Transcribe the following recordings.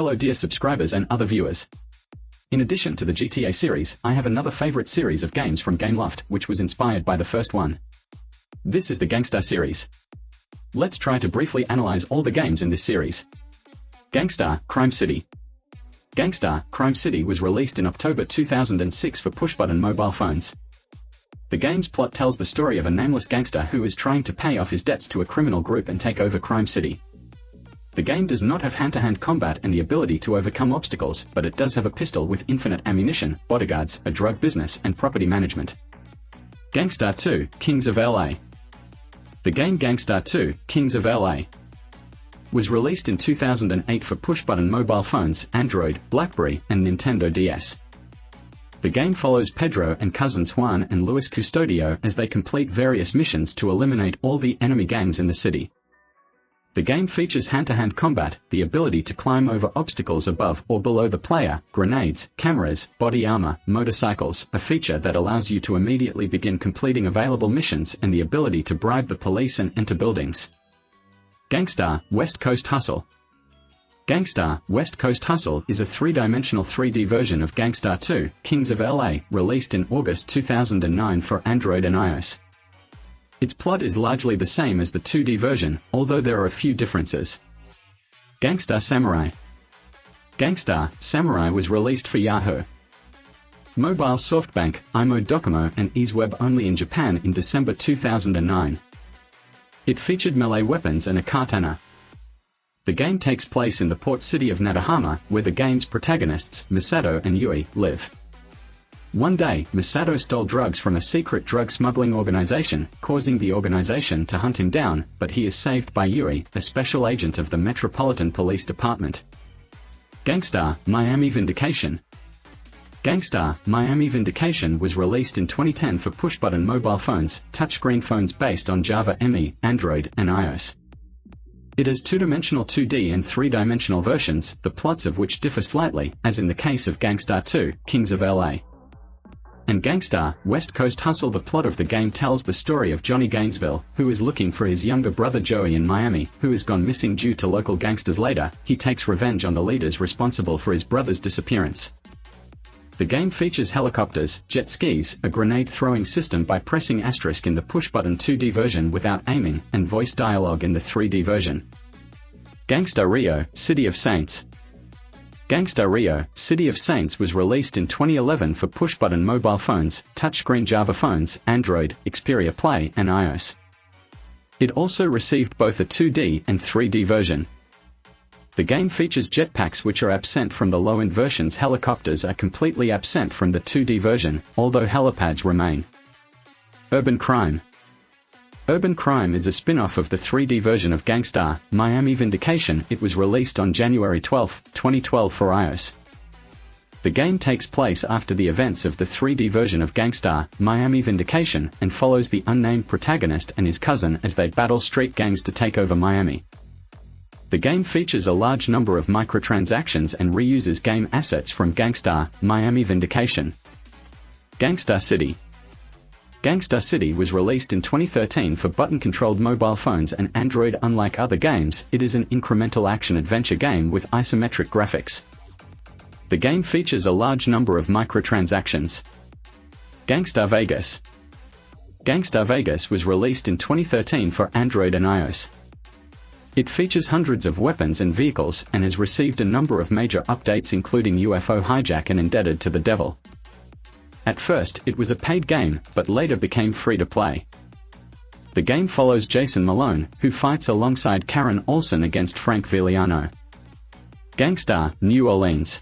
hello dear subscribers and other viewers. In addition to the GTA series, I have another favorite series of games from Gameloft, which was inspired by the first one. This is the Gangstar series. Let's try to briefly analyze all the games in this series. Gangstar Crime City. Gangstar Crime City was released in October 2006 for push-button mobile phones. The game's plot tells the story of a nameless gangster who is trying to pay off his debts to a criminal group and take over Crime City. The game does not have hand-to-hand combat and the ability to overcome obstacles, but it does have a pistol with infinite ammunition, bodyguards, a drug business, and property management. Gangstar 2, Kings of L.A. The game Gangstar 2, Kings of L.A. was released in 2008 for push-button mobile phones, Android, BlackBerry, and Nintendo DS. The game follows Pedro and cousins Juan and Luis Custodio as they complete various missions to eliminate all the enemy gangs in the city. The game features hand-to-hand combat, the ability to climb over obstacles above or below the player, grenades, cameras, body armor, motorcycles, a feature that allows you to immediately begin completing available missions, and the ability to bribe the police and enter buildings. Gangstar West Coast Hustle. Gangstar West Coast Hustle is a three-dimensional 3D version of Gangstar 2, Kings of L.A., released in August 2009 for Android and iOS. Its plot is largely the same as the 2D version, although there are a few differences. Gangstar Samurai. Gangstar Samurai was released for Yahoo! Mobile, SoftBank, IMO Docomo, and EaseWeb only in Japan in December 2009. It featured melee weapons and a katana. The game takes place in the port city of Nadahama, where the game's protagonists, Masato and Yui, live. One day, Masato stole drugs from a secret drug smuggling organization, causing the organization to hunt him down, but he is saved by Yui, a special agent of the Metropolitan Police Department. Gangstar Miami Vindication. Gangstar Miami Vindication was released in 2010 for push-button mobile phones, touchscreen phones based on Java ME, Android, and iOS. It has two-dimensional 2D and three-dimensional versions, the plots of which differ slightly, as in the case of Gangstar 2, Kings of L.A. and Gangstar West Coast Hustle. The plot of the game tells the story of Johnny Gainesville, who is looking for his younger brother Joey in Miami, who has gone missing due to local gangsters. Later, he takes revenge on the leaders responsible for his brother's disappearance. The game features helicopters, jet skis, a grenade-throwing system by pressing asterisk in the push-button 2D version without aiming, and voice dialogue in the 3D version. Gangstar Rio, City of Saints. Gangstar Rio, City of Saints was released in 2011 for push-button mobile phones, touchscreen Java phones, Android, Xperia Play, and iOS. It also received both a 2D and 3D version. The game features jetpacks which are absent from the low-end versions. Helicopters are completely absent from the 2D version, although helipads remain. Urban Crime. Urban Crime is a spin-off of the 3D version of Gangstar Miami Vindication. It was released on January 12, 2012 for iOS. The game takes place after the events of the 3D version of Gangstar Miami Vindication, and follows the unnamed protagonist and his cousin as they battle street gangs to take over Miami. The game features a large number of microtransactions and reuses game assets from Gangstar Miami Vindication. Gangstar City. Gangstar City was released in 2013 for button-controlled mobile phones and Android. Unlike other games, it is an incremental action-adventure game with isometric graphics. The game features a large number of microtransactions. Gangstar Vegas. Gangstar Vegas was released in 2013 for Android and iOS. It features hundreds of weapons and vehicles, and has received a number of major updates including UFO hijack and Indebted to the Devil. At first, it was a paid game, but later became free-to-play. The game follows Jason Malone, who fights alongside Karen Olsen against Frank Viliano. Gangstar New Orleans.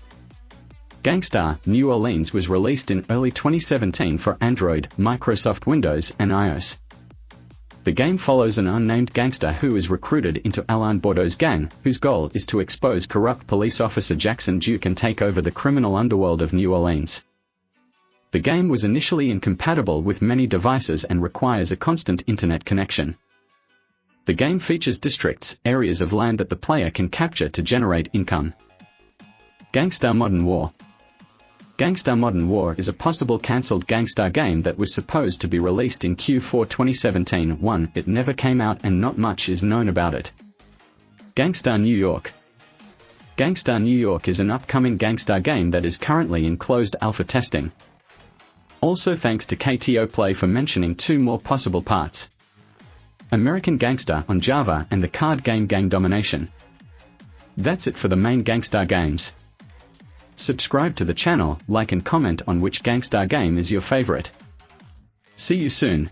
Gangstar New Orleans was released in early 2017 for Android, Microsoft Windows, and iOS. The game follows an unnamed gangster who is recruited into Alain Bordeaux's gang, whose goal is to expose corrupt police officer Jackson Duke and take over the criminal underworld of New Orleans. The game was initially incompatible with many devices and requires a constant internet connection. The game features districts, areas of land that the player can capture to generate income. Gangstar Modern War. Gangstar Modern War is a possible cancelled Gangstar game that was supposed to be released in Q4 2017. It never came out and not much is known about it. Gangstar New York. Gangstar New York is an upcoming Gangstar game that is currently in closed alpha testing. Also thanks to KTO Play for mentioning 2 more possible parts. American Gangstar on Java and the card game Gang Domination. That's it for the main Gangstar games. Subscribe to the channel, like and comment on which Gangstar game is your favorite. See you soon.